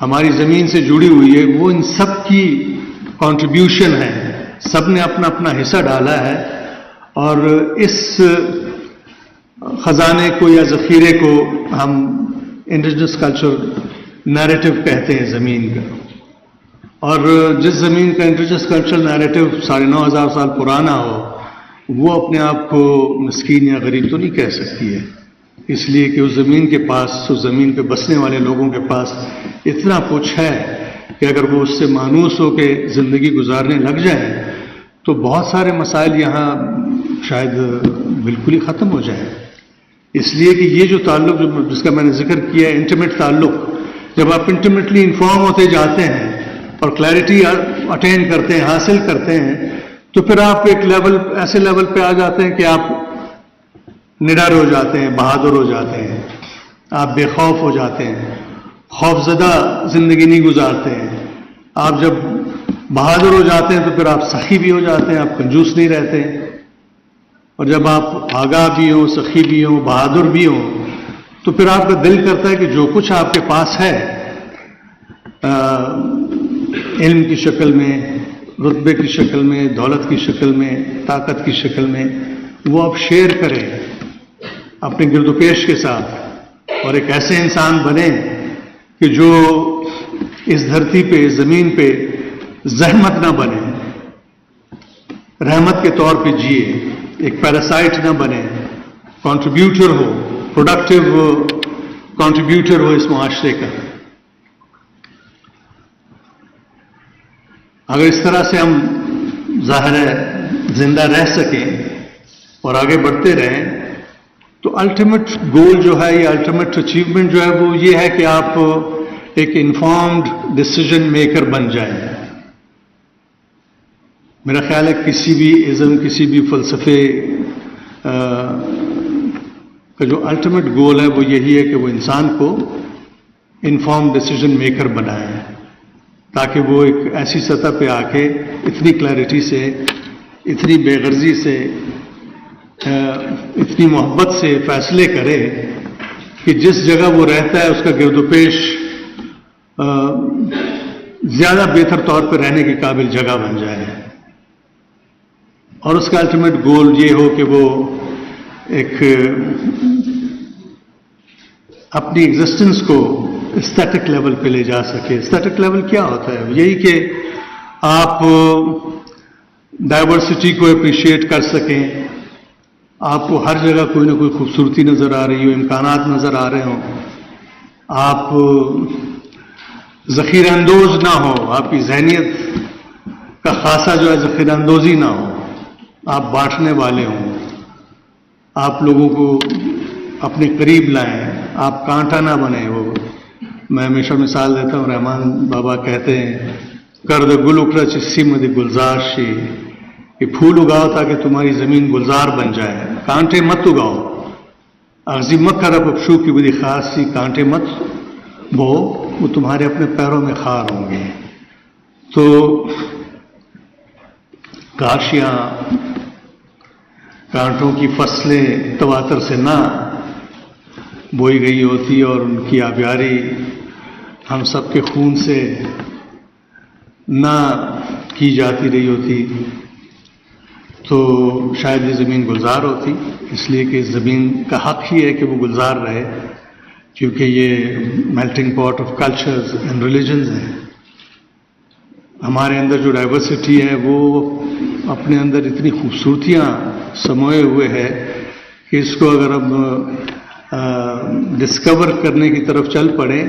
ہماری زمین سے جڑی ہوئی ہے، وہ ان سب کی کنٹریبیوشن ہے، سب نے اپنا اپنا حصہ ڈالا ہے، اور اس خزانے کو یا ذخیرے کو ہم انڈیجنس کلچر نیریٹو کہتے ہیں زمین کا. اور جس زمین کا انڈیجنس کلچر نیریٹو 9,500 سال پرانا ہو، وہ اپنے آپ کو مسکین یا غریب تو نہیں کہہ سکتی ہے، اس لیے کہ اس زمین کے پاس، اس زمین پہ بسنے والے لوگوں کے پاس اتنا کچھ ہے کہ اگر وہ اس سے مانوس ہو کے زندگی گزارنے لگ جائیں تو بہت سارے مسائل یہاں شاید بالکل ہی ختم ہو جائیں. اس لیے کہ یہ جو تعلق جس کا میں نے ذکر کیا ہے، انٹیمیٹ تعلق، جب آپ انٹیمیٹلی انفارم ہوتے جاتے ہیں اور کلیئرٹی اٹین کرتے ہیں، حاصل کرتے ہیں، تو پھر آپ ایک ایسے لیول پہ آ جاتے ہیں کہ آپ نڈر ہو جاتے ہیں، بہادر ہو جاتے ہیں، آپ بے خوف ہو جاتے ہیں، خوف زدہ زندگی نہیں گزارتے ہیں. آپ جب بہادر ہو جاتے ہیں تو پھر آپ سخی بھی ہو جاتے ہیں، آپ کنجوس نہیں رہتے ہیں. اور جب آپ آگاہ بھی ہوں، سخی بھی ہوں، بہادر بھی ہوں، تو پھر آپ کا دل کرتا ہے کہ جو کچھ آپ کے پاس ہے علم کی شکل میں، رتبے کی شکل میں، دولت کی شکل میں، طاقت کی شکل میں، وہ آپ شیئر کریں اپنے گرد و پیش کے ساتھ، اور ایک ایسے انسان بنیں کہ جو اس دھرتی پہ، اس زمین پہ زحمت نہ بنے، رحمت کے طور پہ جیے، ایک پیراسائٹ نہ بنے، کنٹریبیوٹر ہو، پروڈکٹیو کنٹریبیوٹر ہو اس معاشرے کا. اگر اس طرح سے ہم ظاہر ہے زندہ رہ سکیں اور آگے بڑھتے رہیں تو الٹیمیٹ گول جو ہے، یہ الٹیمیٹ اچیومنٹ جو ہے وہ یہ ہے کہ آپ ایک انفارمڈ ڈیسیجن میکر بن جائیں. میرا خیال ہے کسی بھی ازم، کسی بھی فلسفے کا جو الٹیمیٹ گول ہے وہ یہی ہے کہ وہ انسان کو انفارمڈ ڈیسیجن میکر بنائے، تاکہ وہ ایک ایسی سطح پہ آ کے اتنی کلیئرٹی سے، اتنی بے غرضی سے، اتنی محبت سے فیصلے کرے کہ جس جگہ وہ رہتا ہے اس کا گرد و پیش زیادہ بہتر طور پہ رہنے کے قابل جگہ بن جائے. اور اس کا الٹیمیٹ گول یہ ہو کہ وہ ایک اپنی ایگزسٹنس کو اسٹیٹک لیول پہ لے جا سکے. اسٹیٹک لیول کیا ہوتا ہے؟ یہی کہ آپ ڈائیورسٹی کو اپریشیٹ کر سکیں، آپ کو ہر جگہ کوئی نہ کوئی خوبصورتی نظر آ رہی ہو، امکانات نظر آ رہے ہوں، آپ ذخیرہ اندوز نہ ہو، آپ کی ذہنیت کا خاصہ جو ہے ذخیرہ اندوزی نہ ہو، آپ بانٹنے والے ہوں، آپ لوگوں کو اپنے قریب لائیں، آپ کانٹا نہ بنیں. وہ میں ہمیشہ مثال دیتا ہوں، رحمان بابا کہتے ہیں کرد گل اکڑا چسی مد گلزار شی، کہ پھول اگاؤ تاکہ تمہاری زمین گلزار بن جائے، کانٹے مت اگاؤ. اغزی مکر اب ابشو کی بڑی خاص سی، کانٹے مت بو، وہ تمہارے اپنے پیروں میں خار ہوں گے. تو کاشیاں، کانٹوں کی فصلیں تواتر سے نہ بوئی گئی ہوتی اور ان کی آبیاری ہم سب کے خون سے نہ کی جاتی رہی ہوتی تو شاید یہ زمین گلزار ہوتی. اس لیے کہ زمین کا حق ہی ہے کہ وہ گلزار رہے، کیونکہ یہ melting part of cultures and religions ہے. ہمارے اندر جو ڈائیورسٹی ہے وہ اپنے اندر اتنی خوبصورتیاں سموئے ہوئے ہے کہ اس کو اگر ہم ڈسکور کرنے کی طرف چل پڑیں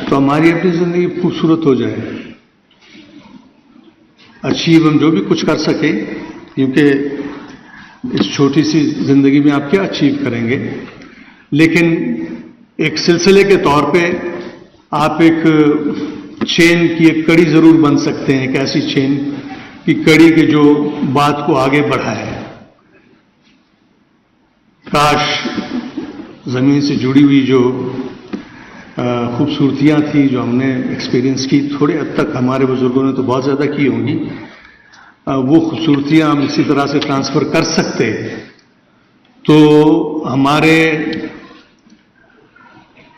تو ہماری اپنی زندگی خوبصورت ہو جائے. اچیو ہم جو بھی کچھ کر سکیں، کیونکہ اس چھوٹی سی زندگی میں آپ کیا اچیو کریں گے، لیکن ایک سلسلے کے طور پہ آپ ایک چین کی ایک کڑی ضرور بن سکتے ہیں، ایک ایسی چین کی کڑی کہ جو بات کو آگے بڑھائے. کاش زمین سے جڑی ہوئی جو خوبصورتیاں تھیں جو ہم نے ایکسپیرینس کی، تھوڑے حد تک ہمارے بزرگوں نے تو بہت زیادہ کی ہوں گی، وہ خوبصورتیاں ہم اسی طرح سے ٹرانسفر کر سکتے تو ہمارے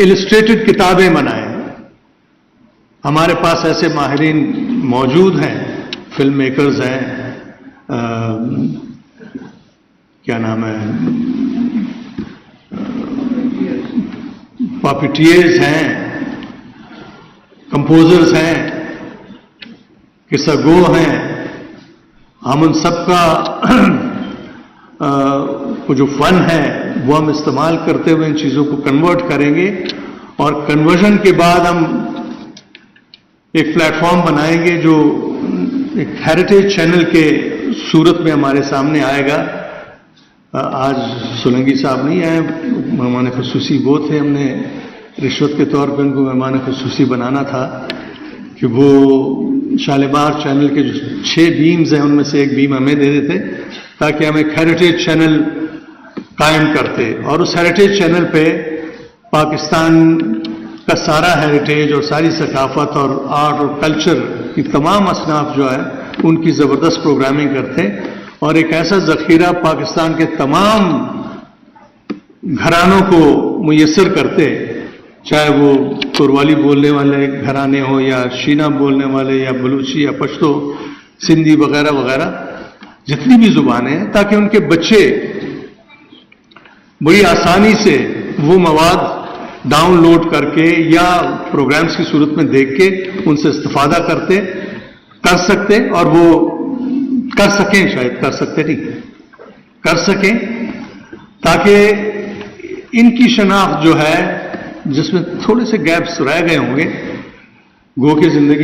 السٹریٹڈ کتابیں بنائیں. ہمارے پاس ایسے ماہرین موجود ہیں، فلم میکرز ہیں، کیا نام ہے، پاپیٹیئرز ہیں، کمپوزرز ہیں، قصہ گو ہیں. ہم ان سب کا جو فن ہے وہ ہم استعمال کرتے ہوئے ان چیزوں کو کنورٹ کریں گے، اور کنورژن کے بعد ہم ایک پلیٹ فارم بنائیں گے جو ایک ہیریٹیج چینل کے صورت میں ہمارے سامنے آئے گا. آج سولنگی صاحب نہیں آئے، مہمان خصوصی وہ تھے، ہم نے رشوت کے طور پہ ان کو مہمان خصوصی بنانا تھا کہ وہ شالیمار چینل کے جو 6 بیمز ہیں ان میں سے ایک بیم ہمیں دے دیتے تاکہ ہم ایک ہیریٹیج چینل قائم کرتے، اور اس ہیریٹیج چینل پہ پاکستان کا سارا ہیریٹیج اور ساری ثقافت اور آرٹ اور کلچر کی تمام اصناف جو ہے ان کی زبردست پروگرامنگ کرتے، اور ایک ایسا ذخیرہ پاکستان کے تمام گھرانوں کو میسر کرتے، چاہے وہ توروالی بولنے والے گھرانے ہوں یا شینا بولنے والے یا بلوچی یا پشتو سندھی وغیرہ وغیرہ، جتنی بھی زبانیں ہیں، تاکہ ان کے بچے بڑی آسانی سے وہ مواد ڈاؤن لوڈ کر کے یا پروگرامز کی صورت میں دیکھ کے ان سے استفادہ کر سکتے، اور وہ کر سکیں، شاید کر سکتے نہیں، کر سکیں، تاکہ ان کی شناخت جو ہے جس میں تھوڑے سے گیپس رہ گئے ہوں گے، گو کہ زندگی